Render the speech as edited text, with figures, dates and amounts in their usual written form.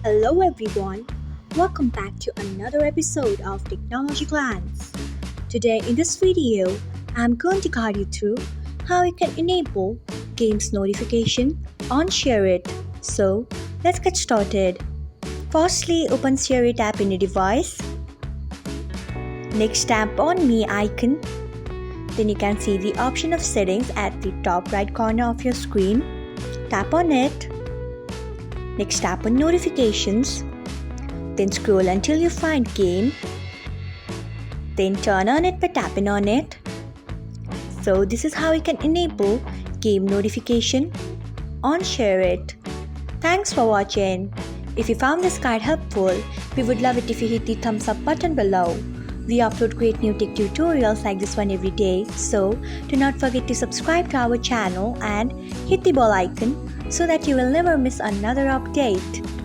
Hello everyone, welcome back to another episode of Technologyglance. Today in this video, I'm going to guide you through how you can enable games notification on Shareit. So let's get started. Firstly, open Shareit app in your device. Next, tap on Me icon. Then you can see the option of settings at the top right corner of your screen. Tap on it. Next, tap on Notifications. Then scroll until you find Game. Then turn on it by tapping on it. So this is how you can enable game notification on Shareit. Thanks for watching. If you found this guide helpful, we would love it if you hit the thumbs up button below. We upload great new tech tutorials like this one every day, so do not forget to subscribe to our channel and hit the bell icon so that you will never miss another update.